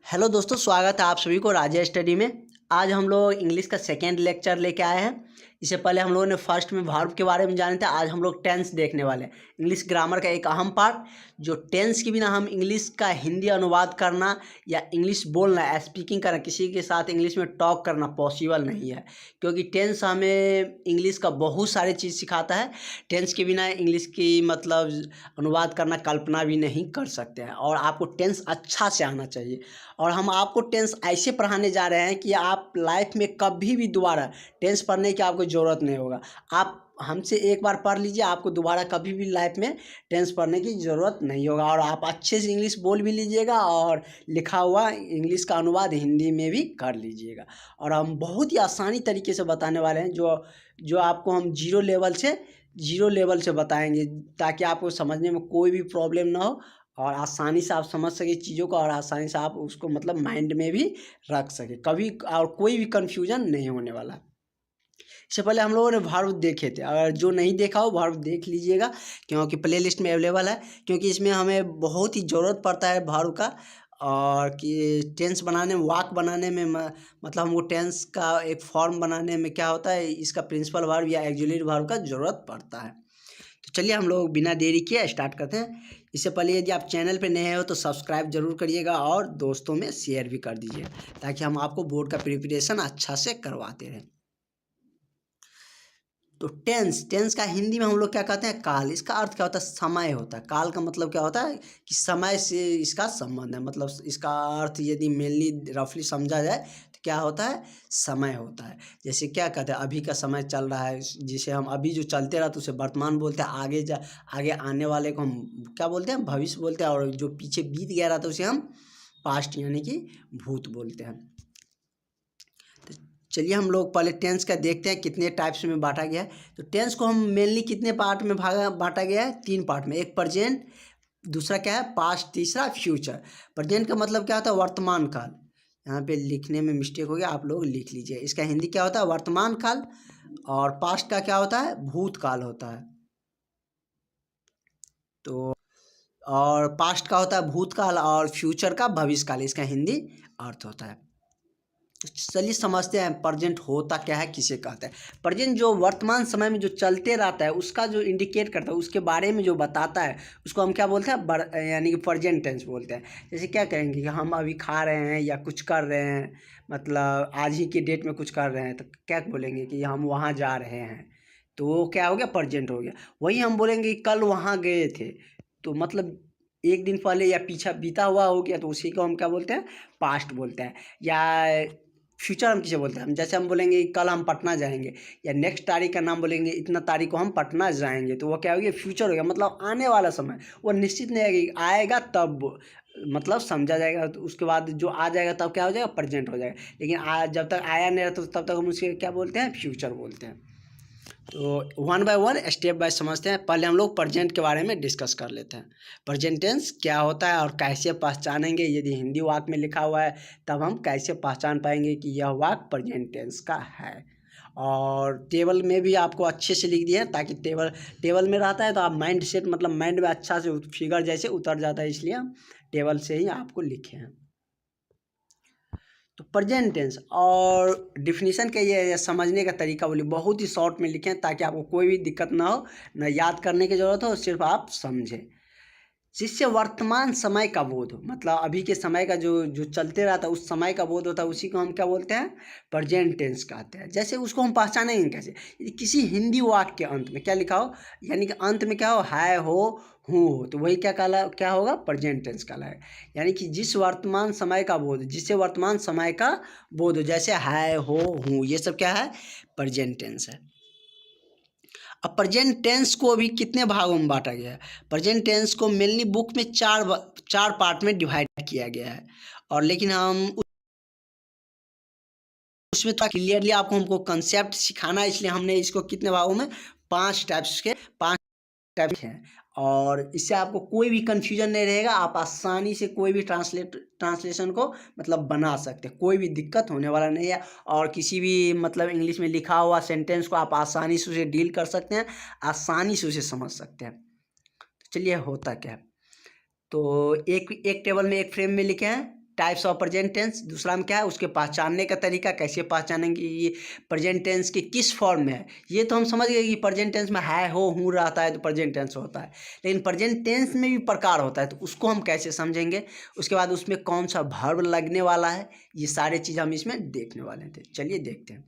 Hello दोस्तों, स्वागत है आप सभी को राजा स्टडी में। आज हम लोग इंग्लिश का सेकेंड लेक्चर लेके आए हैं। इससे पहले हम लोगों ने फर्स्ट में वर्ब के बारे में जाने थे। आज हम लोग टेंस देखने वाले हैं, इंग्लिश ग्रामर का एक अहम पार्ट। जो टेंस के बिना हम इंग्लिश का हिंदी अनुवाद करना या इंग्लिश बोलना, स्पीकिंग करना, किसी के साथ इंग्लिश में टॉक करना पॉसिबल नहीं है, क्योंकि टेंस हमें इंग्लिश का बहुत सारे चीज़ सिखाता है। टेंस के बिना इंग्लिश की अनुवाद करना कल्पना भी नहीं कर सकते हैं। और आपको टेंस अच्छा से आना चाहिए। और हम आपको टेंस ऐसे पढ़ाने जा रहे हैं कि आप लाइफ में कभी भी दोबारा टेंस पढ़ने की आपको ज़रूरत नहीं होगा। आप हमसे एक बार पढ़ लीजिए, आपको दोबारा कभी भी लाइफ में टेंस पढ़ने की ज़रूरत नहीं होगा। और आप अच्छे से इंग्लिश बोल भी लीजिएगा और लिखा हुआ इंग्लिश का अनुवाद हिंदी में भी कर लीजिएगा। और हम बहुत ही आसानी तरीके से बताने वाले हैं, जो आपको हम जीरो लेवल से बताएंगे, ताकि आपको समझने में कोई भी प्रॉब्लम ना हो और आसानी से आप समझ सके चीज़ों को, और आसानी से आप उसको माइंड में भी रख सके, कभी और कोई भी कंफ्यूजन नहीं होने वाला। इससे पहले हम लोगों ने वर्ब देखे थे, अगर जो नहीं देखा हो वर्ब देख लीजिएगा, क्योंकि प्ले लिस्ट में अवेलेबल है। क्योंकि इसमें हमें बहुत ही ज़रूरत पड़ता है वर्ब का, और कि टेंस बनाने में, वाक बनाने में, हमको टेंस का एक फॉर्म बनाने में क्या होता है, इसका प्रिंसिपल वर्ब या एक्जुलेटरी वर्ब का ज़रूरत पड़ता है। तो चलिए हम लोग बिना देरी किए स्टार्ट करते हैं। इससे पहले यदि आप चैनल पे नए हो तो सब्सक्राइब जरूर करिएगा और दोस्तों में शेयर भी कर दीजिए, ताकि हम आपको बोर्ड का प्रिपरेशन अच्छा से करवाते रहें। तो टेंस का हिंदी में हम लोग क्या कहते हैं, काल। इसका अर्थ क्या होता है, समय होता है। काल का मतलब क्या होता है कि समय से इसका संबंध है। इसका अर्थ यदि मेनली रफली समझा जाए तो क्या होता है, समय होता है। जैसे क्या कहते हैं, अभी का समय चल रहा है, जिसे हम अभी जो चलते रहा तो उसे वर्तमान बोलते हैं। आगे आने वाले को हम क्या बोलते हैं, भविष्य बोलते हैं। और जो पीछे बीत गया रहा तो उसे हम पास्ट यानी कि भूत बोलते हैं। चलिए हम लोग पहले टेंस का देखते हैं कितने टाइप्स में बांटा गया है। तो टेंस को हम मेनली कितने पार्ट में बांटा गया है, 3 पार्ट में। एक प्रेजेंट, दूसरा क्या है पास्ट, तीसरा फ्यूचर। प्रेजेंट का मतलब क्या होता है, वर्तमान काल। यहाँ पे लिखने में मिस्टेक हो गया, आप लोग लिख लीजिए। इसका हिंदी क्या होता है, वर्तमान काल। और पास्ट का क्या होता है, भूतकाल होता है। तो और पास्ट का होता है भूतकाल, और फ्यूचर का भविष्यकाल। इसका हिंदी अर्थ होता है। चलिए समझते हैं प्रेजेंट होता क्या है, किसे कहते हैं। प्रेजेंट जो वर्तमान समय में जो चलते रहता है, उसका जो इंडिकेट करता है, उसके बारे में जो बताता है, उसको हम क्या बोलते हैं, यानी कि प्रेजेंट टेंस बोलते हैं। जैसे क्या कहेंगे कि हम अभी खा रहे हैं या कुछ कर रहे हैं, आज ही के डेट में कुछ कर रहे हैं, तो क्या बोलेंगे कि हम वहाँ जा रहे हैं, तो वो क्या हो गया, प्रेजेंट हो गया। वही हम बोलेंगे कि कल वहाँ गए थे, तो एक दिन पहले या पीछा बीता हुआ हो गया, तो उसी को हम क्या बोलते हैं, पास्ट बोलते हैं। या फ्यूचर हम किसे बोलते हैं, जैसे हम बोलेंगे कल हम पटना जाएंगे, या नेक्स्ट तारीख का नाम बोलेंगे, इतना तारीख को हम पटना जाएंगे, तो वो क्या हो गया, फ्यूचर हो गया। आने वाला समय वो निश्चित नहीं है, आएगा तब समझा जाएगा। तो उसके बाद जो आ जाएगा तब क्या हो जाएगा, प्रेजेंट हो जाएगा। लेकिन जब तक आया नहीं रहता तो तब तक हम उसे क्या बोलते हैं, फ्यूचर बोलते हैं। तो one by one step by समझते हैं। पहले हम लोग प्रेजेंट के बारे में डिस्कस कर लेते हैं। प्रेजेंट टेंस क्या होता है और कैसे पहचानेंगे, यदि हिंदी वाक्य में लिखा हुआ है तब हम कैसे पहचान पाएंगे कि यह वाक्य प्रेजेंट टेंस का है। और टेबल में भी आपको अच्छे से लिख दिया है, ताकि टेबल में रहता है तो आप माइंड में अच्छा से फिगर जैसे उतर जाता है, इसलिए हम टेबल से ही आपको लिखे हैं। तो प्रेजेंट टेंस और डिफिनीशन के ये समझने का तरीका बोलिए, बहुत ही शॉर्ट में लिखें, ताकि आपको कोई भी दिक्कत ना हो, ना याद करने की ज़रूरत हो, सिर्फ आप समझें। जिससे वर्तमान समय का बोध हो, अभी के समय का जो जो चलते रहता है उस समय का बोध होता है, उसी को हम क्या बोलते हैं, प्रेजेंट टेंस कहते हैं। जैसे उसको हम पहचानेंगे कैसे, किसी हिंदी वाक्य के अंत में क्या लिखा हो, यानी कि अंत में क्या हो, है, हो, हूँ हो, तो वही क्या होगा, प्रेजेंट टेंस कहलाएगा। यानी कि जिससे वर्तमान समय का बोध हो, जैसे है, हो, हूँ, ये सब क्या है, प्रेजेंट टेंस है। अब प्रेजेंट टेंस को भी कितने भागों में बांटा गया है। प्रेजेंट टेंस को मेनली बुक में चार पार्ट में डिवाइड किया गया है, और लेकिन हम उसमें थोड़ा क्लियरली हमको कंसेप्ट सिखाना है, इसलिए हमने इसको कितने भागों में, 5 टाइप्स हैं। और इससे आपको कोई भी कंफ्यूजन नहीं रहेगा, आप आसानी से कोई भी ट्रांसलेशन को बना सकते हैं, कोई भी दिक्कत होने वाला नहीं है। और किसी भी इंग्लिश में लिखा हुआ सेंटेंस को आप आसानी से उसे डील कर सकते हैं, आसानी से उसे समझ सकते हैं। तो चलिए होता क्या है, तो एक टेबल में एक फ्रेम में लिखे हैं टाइप्स ऑफ प्रेजेंट टेंस, दूसरा में क्या है उसके पहचानने का तरीका, कैसे पहचानेंगे ये प्रेजेंट टेंस के किस फॉर्म में है। ये तो हम समझ गए कि प्रेजेंट टेंस में है हो हूँ रहता है तो प्रेजेंट टेंस होता है, लेकिन प्रेजेंट टेंस में भी प्रकार होता है तो उसको हम कैसे समझेंगे, उसके बाद उसमें कौन सा वर्ब लगने वाला है, ये सारे चीज़ हम इसमें देखने वाले थे। चलिए देखते हैं।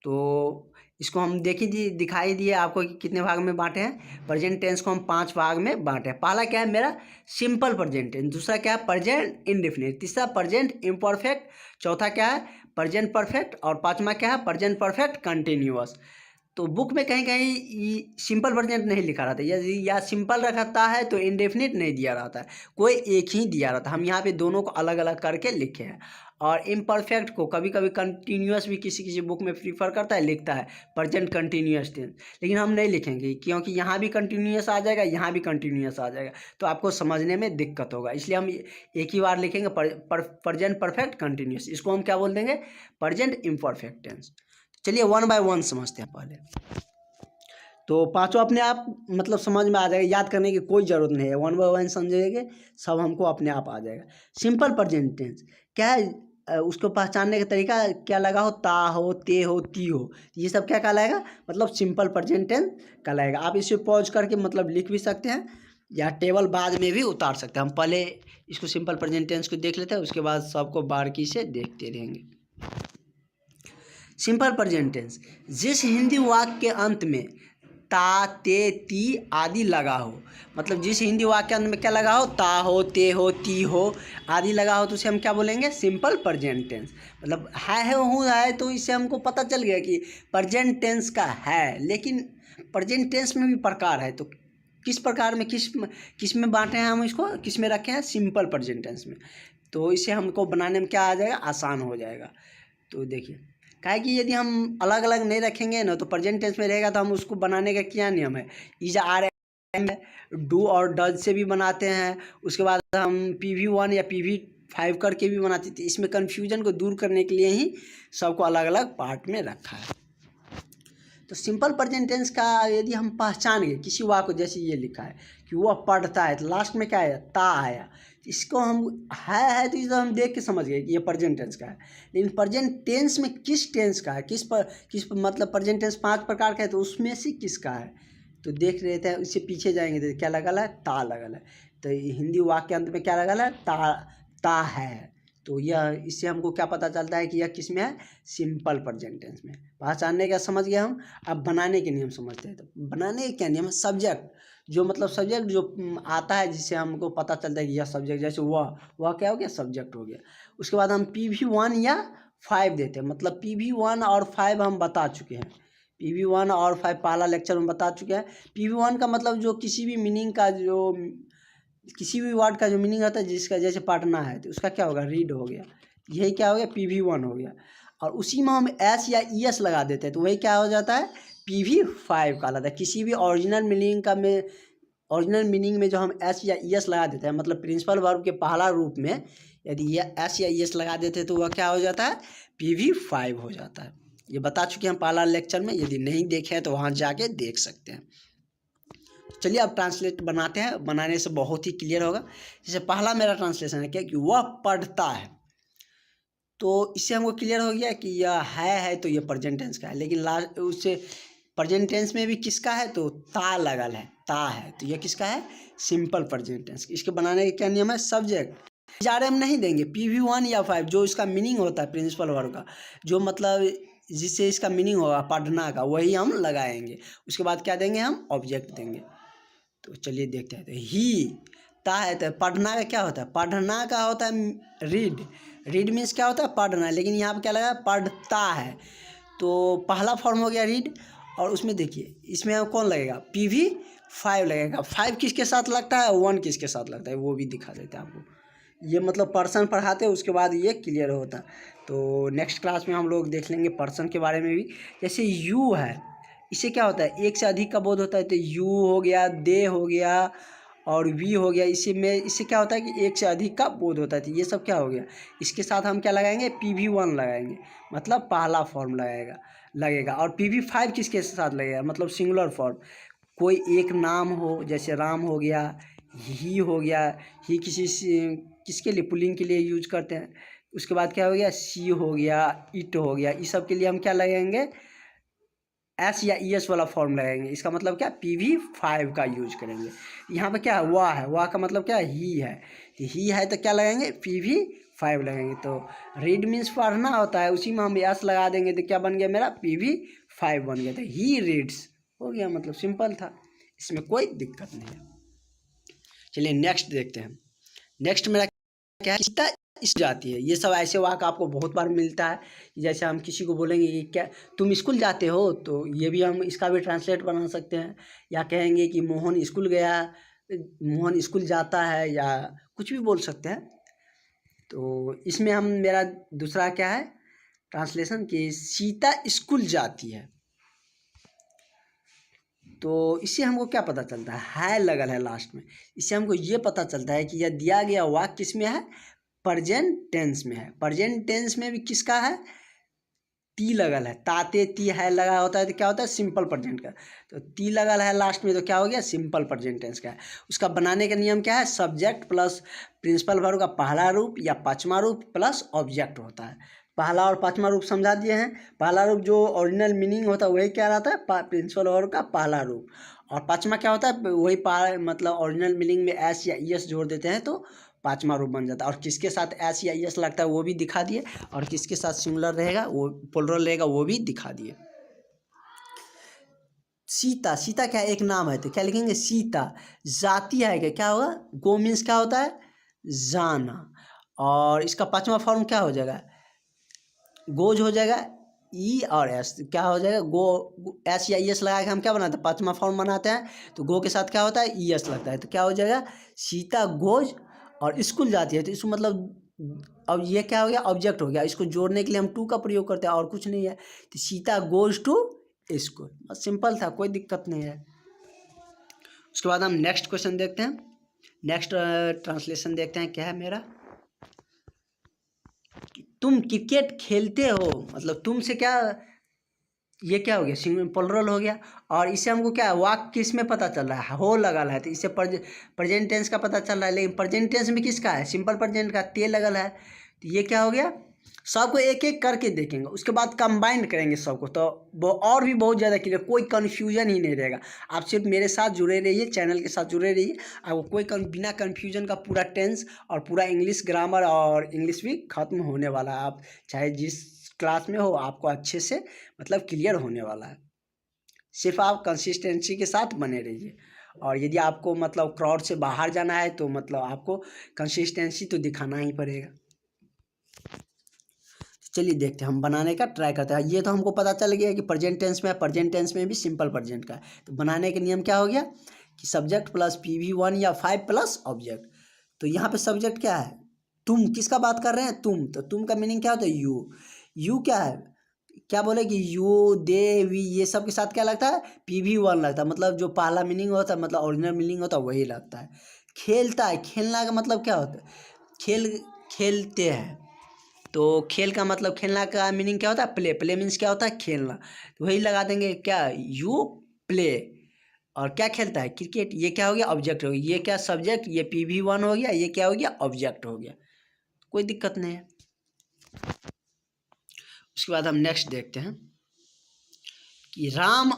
तो इसको हम दिखाई दिए आपको कि कितने भाग में बांटे हैं। प्रेजेंट टेंस को हम 5 भाग में बांटे हैं। पहला क्या है मेरा सिंपल प्रेजेंट टेंस, दूसरा क्या है प्रेजेंट इंडेफिनिट, तीसरा प्रेजेंट इम्परफेक्ट, चौथा क्या है प्रेजेंट परफेक्ट और पांचवा क्या है प्रेजेंट परफेक्ट कंटिन्यूअस। तो बुक में कहीं कहीं सिंपल प्रेजेंट नहीं लिखा रहता है, या सिंपल रखता है तो इंडेफिनिट नहीं दिया रहता है, कोई एक ही दिया रहता है। हम यहाँ पे दोनों को अलग अलग करके लिखे हैं। और इम्परफेक्ट को कभी कभी कंटिन्यूअस भी किसी किसी बुक में प्रीफर करता है, लिखता है प्रेजेंट कंटिन्यूअस टेंस, लेकिन हम नहीं लिखेंगे क्योंकि यहाँ भी कंटिन्यूअस आ जाएगा, यहाँ भी कंटिन्यूअस आ जाएगा, तो आपको समझने में दिक्कत होगा, इसलिए हम एक ही बार लिखेंगे प्रेजेंट परफेक्ट कंटिन्यूअस। इसको हम क्या बोल देंगे प्रेजेंट इम्परफेक्ट टेंस। चलिए 1 बाय 1 समझते हैं पहले। तो पांचों अपने आप मतलब समझ में आ जाएगा, याद करने की कोई ज़रूरत नहीं है, 1 बाय 1 समझेंगे सब हमको अपने आप आ जाएगा। सिंपल प्रेजेंट टेंस क्या है, उसको पहचानने का तरीका क्या लगा हो, ता हो, ते हो, ती हो, ये सब क्या कहलाएगा मतलब सिंपल प्रेजेंट टेंस कहलाएगा। आप इसे पॉज करके मतलब लिख भी सकते हैं या टेबल बाद में भी उतार सकते हैं। हम पहले इसको सिंपल प्रेजेंट टेंस को देख लेते हैं, उसके बाद सबको बारीकी से देखते रहेंगे। सिंपल प्रेजेंट टेंस जिस हिंदी वाक्य के अंत में ता, ते, ती आदि लगा हो, मतलब जिस हिंदी वाक्य के अंत में क्या लगा हो, ता हो, ते हो, ती हो आदि लगा हो, तो उसे हम क्या बोलेंगे सिंपल प्रेजेंट टेंस। मतलब है हूँ है तो इससे हमको पता चल गया कि प्रेजेंट टेंस का है, लेकिन प्रेजेंट टेंस में भी प्रकार है, तो किस प्रकार में किस में बांटे हैं हम इसको, किस में रखे हैं सिंपल प्रेजेंट टेंस में, तो इसे हमको बनाने में क्या आ जाएगा आसान हो जाएगा। तो देखिए काहे कि यदि हम अलग अलग नहीं रखेंगे ना तो प्रेजेंट टेंस में रहेगा, तो हम उसको बनाने का क्या नियम है, इज आर एम डू और डज से भी बनाते हैं, उसके बाद हम PV1 या PV5 करके भी बनाते थे। इसमें कन्फ्यूजन को दूर करने के लिए ही सबको अलग अलग पार्ट में रखा है। तो सिंपल प्रेजेंट टेंस का यदि हम पहचान गए किसी वाक्य को, जैसे ये लिखा है कि वह पढ़ता है, तो लास्ट में क्या आया ता आया, इसको हम है तो इसे हम देख के समझ गए कि ये प्रेजेंट टेंस का है। लेकिन प्रेजेंट टेंस में किस टेंस का है, किस मतलब प्रेजेंट टेंस 5 प्रकार का है, तो उसमें से किसका है तो देख रहे थे। इससे पीछे जाएंगे तो क्या लगा है ता लगा है, तो हिंदी वाक्य के अंत में क्या लगा है ता है, तो यह इससे हमको क्या पता चलता है कि यह किस में है सिंपल प्रेजेंट टेंस में। पहचानने का समझ गया हम, अब बनाने के नियम समझते हैं। तो बनाने के क्या नियम है, सब्जेक्ट जो मतलब सब्जेक्ट जो आता है जिससे हमको पता चलता है कि यह सब्जेक्ट, जैसे वह क्या हो गया सब्जेक्ट हो गया। उसके बाद हम PV1 या 5 देते हैं, मतलब PV1 और 5 हम बता चुके हैं, PV1 और 5 पहला लेक्चर में बता चुके हैं। PV1 का मतलब जो किसी भी मीनिंग का जो किसी भी वर्ड का जो मीनिंग होता है, जिसका जैसे पढ़ना है तो उसका क्या होगा रीड हो गया, यही क्या हो गया PV1 हो गया। और उसी में हम S या ES लगा देते हैं तो वही क्या हो जाता है PV5 कहलाता है। किसी भी ओरिजिनल मीनिंग में जो हम S या ES लगा देते हैं, मतलब प्रिंसिपल वर्ब के पहला रूप में यदि ये S या ES लगा देते हैं तो वह क्या हो जाता है PV5 हो जाता है। ये बता चुके हैं पहला लेक्चर में, यदि नहीं देखे हैं तो वहाँ जाके देख सकते हैं। चलिए अब ट्रांसलेट बनाते हैं, बनाने से बहुत ही क्लियर होगा। जैसे पहला मेरा ट्रांसलेशन है क्या कि वह पढ़ता है, तो इससे हमको क्लियर हो गया कि यह है तो ये प्रेजेंट टेंस का है, लेकिन लास्ट उससे प्रेजेंट टेंस में भी किसका है तो ता लगल है, ता है, तो यह किसका है सिंपल प्रेजेंट टेंस। इसके बनाने का क्या नियम है, सब्जेक्ट जा रहे हम नहीं देंगे, PV1 या 5 जो इसका मीनिंग होता है प्रिंसिपल वर्ब का, जो मतलब जिससे इसका मीनिंग होगा पढ़ना का, वही हम लगाएंगे। उसके बाद क्या देंगे हम ऑब्जेक्ट देंगे। तो चलिए देखते हैं। तो ही ता है, तो पढ़ना का क्या होता है, पढ़ना का होता है रीड मीन्स क्या होता है पढ़ना, लेकिन यहाँ पे क्या लगा पढ़ता है, तो पहला फॉर्म हो गया रीड। और उसमें देखिए इसमें कौन लगेगा PV5 लगेगा। 5 किसके साथ लगता है 1 किसके साथ लगता है वो भी दिखा देते हैं आपको। ये मतलब पर्सन पढ़ाते हैं, उसके बाद ये क्लियर होता है। तो नेक्स्ट क्लास में हम लोग देख लेंगे पर्सन के बारे में भी। जैसे यू है, इससे क्या होता है एक से अधिक का बोध होता है, तो यू हो गया, दे हो गया और वी हो गया। इससे क्या होता है कि एक से अधिक का बोध होता है, तो ये सब क्या हो गया। इसके साथ हम क्या लगाएंगे PV1 लगाएंगे, मतलब पहला फॉर्म लगेगा। और PV5 किसके साथ लगेगा, मतलब सिंगुलर फॉर्म, कोई एक नाम हो, जैसे राम हो गया, ही हो गया, ही किसी किसके लिए, पुलिंग के लिए यूज करते हैं। उसके बाद क्या हो गया, सी हो गया, इट हो गया, इस सब के लिए हम क्या लगाएंगे, एस या ई एस वाला फॉर्म लगाएंगे। इसका मतलब क्या, PV5 का यूज करेंगे। यहाँ पे क्या है, वाह है, वाह का मतलब क्या है, ही है, तो ही है तो क्या लगाएंगे, PV5 लगाएंगे। तो रीड मीन्स पढ़ना होता है, उसी में हम एस लगा देंगे तो क्या बन गया मेरा, PV5 बन गया था। ही रीड्स हो गया, मतलब सिंपल था, इसमें कोई दिक्कत नहीं है। चलिए नेक्स्ट देखते हैं। नेक्स्ट मेरा क्या है, सीता इस जाती है। ये सब ऐसे वाक्य आपको बहुत बार मिलता है। जैसे हम किसी को बोलेंगे कि क्या तुम स्कूल जाते हो, तो ये भी हम इसका भी ट्रांसलेट बना सकते हैं। या कहेंगे कि मोहन स्कूल गया, मोहन स्कूल जाता है, या कुछ भी बोल सकते हैं। तो इसमें हम मेरा दूसरा क्या है ट्रांसलेशन, कि सीता स्कूल जाती है। तो इससे हमको क्या पता चलता है लगल है लास्ट में। इससे हमको ये पता चलता है कि यह दिया गया वाक्य किसमें है, प्रेजेंट टेंस में है। प्रेजेंट टेंस में भी किसका है, ती लगल है, ताते ती है लगा होता है तो क्या होता है, सिंपल प्रेजेंट का। तो ती लगल है लास्ट में तो क्या हो गया, सिंपल प्रेजेंट टेंस का है। उसका बनाने का नियम क्या है, सब्जेक्ट प्लस प्रिंसिपल वर्ब का पहला रूप या पांचवा रूप प्लस ऑब्जेक्ट होता है। पहला और पांचवा रूप समझा दिए हैं। पहला रूप जो ओरिजिनल मीनिंग होता है वही क्या रहता है, प्रिंसिपल वर्ब का पहला रूप। और पांचवा क्या होता है, वही मतलब ओरिजिनल मीनिंग में एस या ई एस जोड़ देते हैं तो पांचवा रूप बन जाता है। और किसके साथ एस या ई एस लगता है वो भी दिखा दिए, और किसके साथ सिंगुलर रहेगा, वो प्लुरल रहेगा, वो भी दिखा दिए। सीता, सीता क्या एक नाम है तो क्या लिखेंगे, सीता। जाती है क्या होगा, गो मीन्स क्या होता है, जाना। और इसका पांचवा फॉर्म क्या हो जाएगा, गोज हो जाएगा। ई और एस क्या हो जाएगा, गो, एस या ई एस लगा के हम क्या बनाते हैं, पांचवा फॉर्म बनाते हैं। तो गो के साथ क्या होता है, ई एस लगता है, तो क्या हो जाएगा, सीता गोज और स्कूल जाती है। तो इसको मतलब अब ये क्या हो गया, ऑब्जेक्ट हो गया। इसको जोड़ने के लिए हम टू का प्रयोग करते हैं और कुछ नहीं है। तो सीता गोज टू स्कूल, बस सिंपल था, कोई दिक्कत नहीं है। उसके बाद हम नेक्स्ट क्वेश्चन देखते हैं। नेक्स्ट ट्रांसलेशन देखते हैं, क्या है मेरा, तुम क्रिकेट खेलते हो, मतलब तुमसे क्या, ये क्या हो गया, सिंगल प्लुरल हो गया। और इससे हमको क्या वाक्य किस में पता चल रहा है, हो लगल है, तो इससे प्रेजेंट टेंस का पता चल रहा है। लेकिन प्रेजेंट टेंस में किसका है, सिंपल प्रेजेंट का, ते लगल है। तो ये क्या हो गया, सबको एक एक करके देखेंगे, उसके बाद कंबाइन करेंगे सबको, तो वो और भी बहुत ज़्यादा क्लियर, कोई कन्फ्यूजन ही नहीं रहेगा। आप सिर्फ मेरे साथ जुड़े रहिए, चैनल के साथ जुड़े रहिए, आपको कोई बिना कन्फ्यूजन का पूरा टेंस और पूरा इंग्लिश ग्रामर और इंग्लिश भी खत्म होने वाला है। आप चाहे जिस क्लास में हो, आपको अच्छे से मतलब क्लियर होने वाला है। सिर्फ आप कंसिस्टेंसी के साथ बने रहिए। और यदि आपको मतलब क्राउड से बाहर जाना है तो मतलब आपको कंसिस्टेंसी तो दिखाना ही पड़ेगा। चलिए देखते हैं, हम बनाने का ट्राई करते हैं। ये तो हमको पता चल गया कि प्रेजेंट टेंस में है, प्रेजेंट टेंस में भी सिंपल प्रेजेंट का है। तो बनाने के नियम क्या हो गया कि सब्जेक्ट प्लस PV1 या 5 प्लस ऑब्जेक्ट। तो यहाँ पे सब्जेक्ट क्या है, तुम, किसका बात कर रहे हैं, तुम। तो तुम का मीनिंग क्या होता है, यू। यू क्या है, क्या बोले कि यू, दे, वी, ये सब के साथ क्या लगता है, PV1 लगता है। मतलब जो पहला मीनिंग होता है, मतलब ओरिजिनल मीनिंग होता है वही लगता है। खेलता है, खेलना का मतलब क्या होता है, खेल, खेलते हैं। तो खेल का मतलब, खेलना का मीनिंग क्या होता है, प्ले। प्ले मीन्स क्या होता है, खेलना। तो वही लगा देंगे क्या, यू प्ले। और क्या खेलता है, क्रिकेट। ये क्या हो गया, ऑब्जेक्ट हो गया। ये क्या, सब्जेक्ट, ये PV1 हो गया, ये क्या हो गया, ऑब्जेक्ट हो गया, कोई दिक्कत नहीं है। उसके बाद हम नेक्स्ट देखते हैं कि राम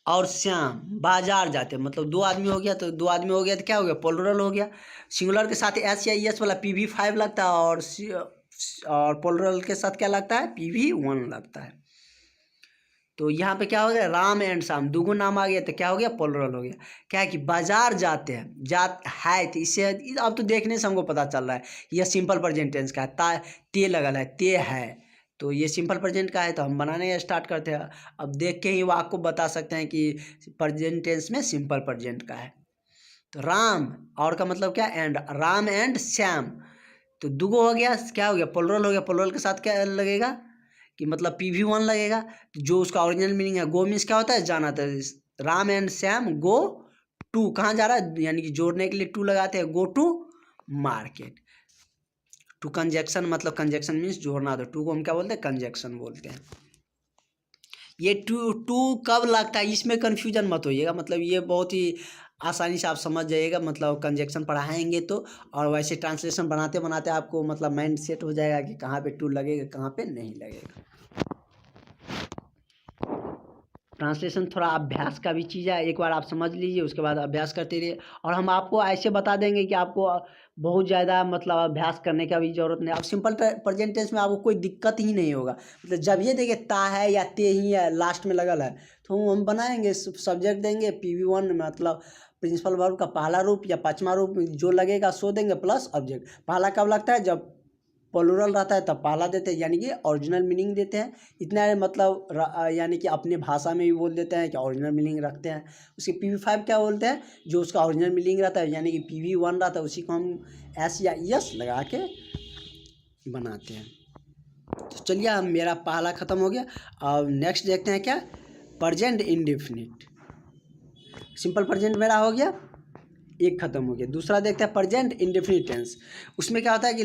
और श्याम बाजार जाते हैं। मतलब दो आदमी हो गया, तो दो आदमी हो गया तो क्या हो गया, प्लुरल हो गया। सिंगुलर के साथ एस या एस वाला PV5 लगता है, और प्लुरल के साथ क्या लगता है, PV1 लगता है। तो यहाँ पे क्या हो गया, राम एंड श्याम, दुगो नाम आ गया तो क्या हो गया, प्लुरल हो गया। क्या है कि बाजार जाते हैं, जात है, तो इससे अब तो देखने से हमको पता चल रहा है यह सिंपल प्रेजेंट टेंस का है। ते लगल है, ते है, तो ये सिंपल प्रेजेंट का है। तो हम बनाने स्टार्ट करते हैं। अब देख के ही वो आपको बता सकते हैं कि प्रेजेंट टेंस में सिंपल प्रेजेंट का है। तो राम और का मतलब क्या, एंड, राम एंड श्याम। तो दुगो हो गया, क्या हो गया, प्लुरल हो गया। प्लुरल के साथ क्या लगेगा कि मतलब PV1 लगेगा। जो उसका ओरिजिनल मीनिंग है, गो मीन्स क्या होता है, जाना। तो Ram and Shyam go to, कहाँ जा रहा है, यानी कि जोड़ने के लिए टू लगाते हैं, go to market. To conjunction, मतलब कंजक्शन मीन्स जोड़ना। तो टू को हम क्या बोलते हैं, कंजक्शन बोलते हैं। ये टू टू कब लगता है, इसमें कन्फ्यूजन मत होइएगा। मतलब ये बहुत ही आसानी से आप समझ जाइएगा, मतलब कंजक्शन पढ़ाएंगे तो, और वैसे ट्रांसलेशन बनाते बनाते आपको मतलब माइंड सेट हो जाएगा कि कहाँ पे टू लगेगा कहाँ पे नहीं लगेगा। ट्रांसलेशन थोड़ा अभ्यास का भी चीज़ है, एक बार आप समझ लीजिए उसके बाद अभ्यास करते रहिए, और हम आपको ऐसे बता देंगे कि आपको बहुत ज़्यादा मतलब अभ्यास करने का भी ज़रूरत नहीं। अब सिंपल प्रेजेंट टेंस में आपको कोई दिक्कत ही नहीं होगा, मतलब जब ये देखिए ता है या ते ही है लास्ट में लगल है तो हम बनाएंगे सब्जेक्ट देंगे PV1 मतलब प्रिंसिपल वर्ब का पहला रूप या पाँचवा रूप जो लगेगा सो देंगे प्लस ऑब्जेक्ट। पहला कब लगता है, जब प्लूरल रहता है तब पहला देते हैं, यानी कि ओरिजिनल मीनिंग देते हैं। इतना है मतलब यानी कि अपने भाषा में भी बोल देते हैं कि ओरिजिनल मीनिंग रखते हैं। उसके PV5 क्या बोलते हैं, जो उसका ओरिजिनल मीनिंग रहता है यानी कि PV1 रहता है उसी को हम एस या यस लगा के बनाते हैं। तो चलिए अब मेरा पहला ख़त्म हो गया। अब नेक्स्ट देखते हैं क्या, प्रेजेंट इंडेफिनिट। सिंपल प्रेजेंट मेरा हो गया, एक खत्म हो गया। दूसरा देखते हैं प्रेजेंट इंडेफिनिट टेंस। उसमें क्या होता है कि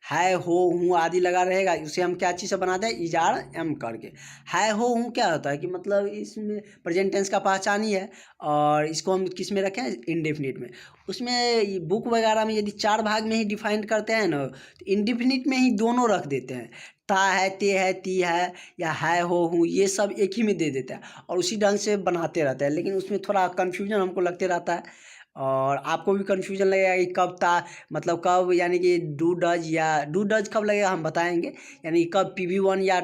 है हो हूँ आदि लगा रहेगा, उसे हम क्या चीज़ से बनाते हैं, इजार एम करके। है हो हूँ क्या होता है कि मतलब इसमें प्रेजेंट टेंस का पहचान ही है, और इसको हम किस में रखें, इंडेफिनिट में। उसमें बुक वगैरह में यदि 4 भाग में ही डिफाइन करते हैं ना, तो इंडेफिनिट में ही दोनों रख देते हैं, ता है ते है ती है या है हो हूँ, ये सब एक ही में दे देते हैं और उसी ढंग से बनाते रहते हैं। लेकिन उसमें थोड़ा कन्फ्यूजन हमको लगते रहता है, और आपको भी कन्फ्यूजन लगेगा कि कब ता मतलब कब, यानी कि डू डज या डू डज कब लगेगा हम बताएंगे, यानी कब PV1 या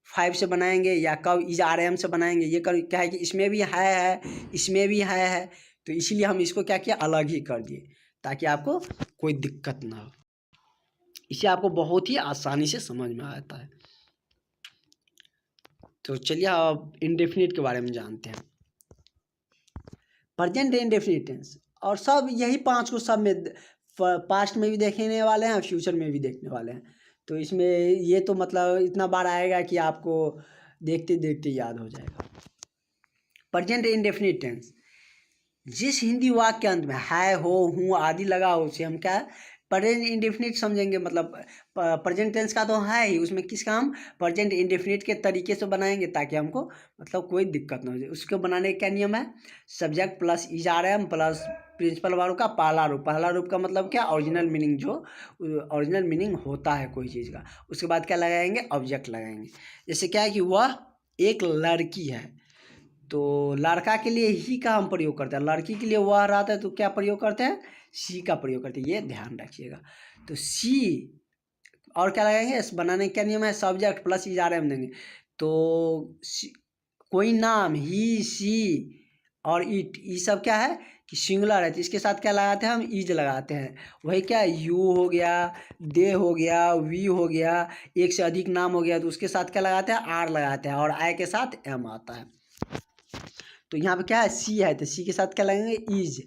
5 से बनाएंगे या कब इज RM से बनाएंगे। ये क्या है कि इसमें भी है इसमें भी है, तो इसीलिए हम इसको क्या किया, अलग ही कर दिए ताकि आपको कोई दिक्कत ना हो। इसे आपको बहुत ही आसानी से समझ में आता है। तो चलिए अब इंडेफिनिट के बारे में जानते हैं। प्रेजेंट इंडेफिनिट टेंस, और सब यही 5 को सब में पास्ट में भी देखने वाले हैं, फ्यूचर में भी देखने वाले हैं। तो इसमें ये तो मतलब इतना बार आएगा कि आपको देखते देखते याद हो जाएगा। प्रेजेंट इंडेफिनिट टेंस, जिस हिंदी वाक्य के अंत में है हो हूँ आदि लगा हो उसे हम क्या प्रेजेंट इंडेफिनिट समझेंगे। मतलब प्रेजेंट टेंस का तो है ही, उसमें किसका हम प्रेजेंट इंडेफिनिट के तरीके से बनाएंगे ताकि हमको मतलब कोई दिक्कत ना हो जाए। उसको बनाने का क्या नियम है, subject plus is are am plus principal verb का पहला रूप। पहला रूप का मतलब क्या, ओरिजिनल मीनिंग, जो ओरिजिनल मीनिंग होता है कोई चीज़ का। उसके बाद क्या लगाएंगे, ऑब्जेक्ट लगाएंगे। जैसे क्या है कि वह एक लड़की है, तो लड़का के लिए ही का हम प्रयोग करते हैं, लड़की के लिए वह रहता है तो क्या प्रयोग करते हैं, सी का प्रयोग करते हैं, ये ध्यान रखिएगा। तो सी, और क्या लगाएंगे, बनाने का क्या नियम है, सब्जेक्ट प्लस इजारम देंगे। तो कोई नाम ही सी और इट, ये सब क्या है कि सिंगुलर है, तो इसके साथ क्या लगाते हैं, हम इज लगाते हैं। वही क्या, यू हो गया, दे हो गया, वी हो गया, एक से अधिक नाम हो गया तो उसके साथ क्या लगाते हैं, आर लगाते हैं, और आई के साथ एम आता है। तो यहाँ पे क्या है, सी है तो सी के साथ क्या लगेंगे, इज।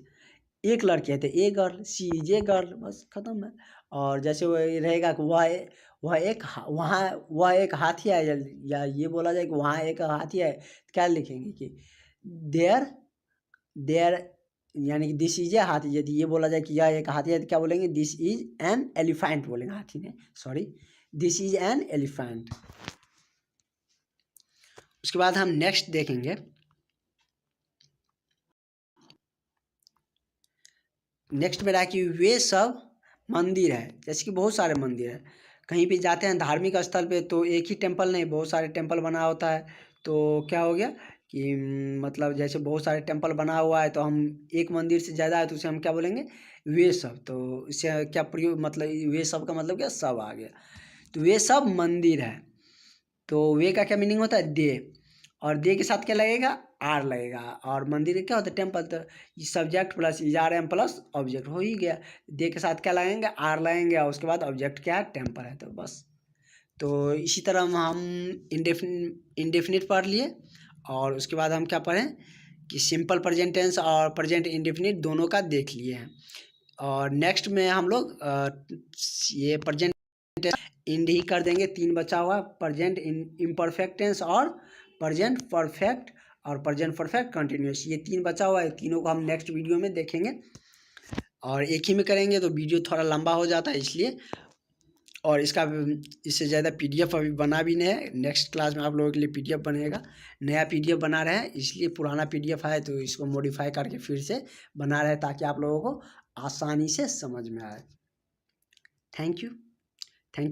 एक लड़की है तो a girl, she is a girl, बस खत्म है। और जैसे वो रहेगा कि वह एक हाथी है, या ये बोला जाए कि वहाँ एक हाथी है, तो क्या लिखेंगे कि देयर देयर, यानी कि दिस इज ए हाथी। यदि ये बोला जाए कि यह एक हाथी है तो क्या बोलेंगे, दिस इज एन एलिफेंट बोलेंगे, हाथी ने, sorry, this is an elephant. उसके बाद हम नेक्स्ट देखेंगे, नेक्स्ट में रहा कि वे सब मंदिर है। जैसे कि बहुत सारे मंदिर हैं, कहीं भी जाते हैं धार्मिक स्थल पे तो एक ही टेम्पल नहीं, बहुत सारे टेम्पल बना होता है। तो क्या हो गया कि मतलब जैसे बहुत सारे टेम्पल बना हुआ है तो हम एक मंदिर से ज़्यादा है तो उसे हम क्या बोलेंगे, वे सब। तो इससे क्या प्रयोग, मतलब वे सब का मतलब क्या, सब आ गया। तो वे सब मंदिर है, तो वे का क्या मीनिंग होता है, दे, और दे के साथ क्या लगेगा, आर लगेगा। और मंदिर क्या होता है, टेम्पल, तो ये सब्जेक्ट प्लस इजार एम प्लस ऑब्जेक्ट हो ही गया। दे के साथ क्या लगेंगे, आर लगेंगे, और उसके बाद ऑब्जेक्ट क्या है, टेम्पल है, तो बस। तो इसी तरह हम इंडेफिनिट पढ़ लिए, और उसके बाद हम क्या पढ़ें कि सिंपल प्रेजेंट टेंस और प्रेजेंट इंडेफिनिट दोनों का देख लिए हैं। और नेक्स्ट में हम लोग ये प्रेजेंट इंड ही कर देंगे, 3 बचा हुआ, प्रेजेंट इम्परफेक्ट टेंस और प्रेजेंट परफेक्ट और प्रेजेंट परफेक्ट कंटिन्यूस, ये 3 बचा हुआ है। तीनों को हम नेक्स्ट वीडियो में देखेंगे, और एक ही में करेंगे तो वीडियो थोड़ा लंबा हो जाता है इसलिए। और इसका इससे ज़्यादा पीडीएफ अभी बना भी नहीं है, नेक्स्ट क्लास में आप लोगों के लिए पीडीएफ बनेगा। नया पीडीएफ बना रहे हैं, इसलिए पुराना पीडीएफ है तो इसको मॉडिफाई करके फिर से बना रहे हैं ताकि आप लोगों को आसानी से समझ में आए। Thank you.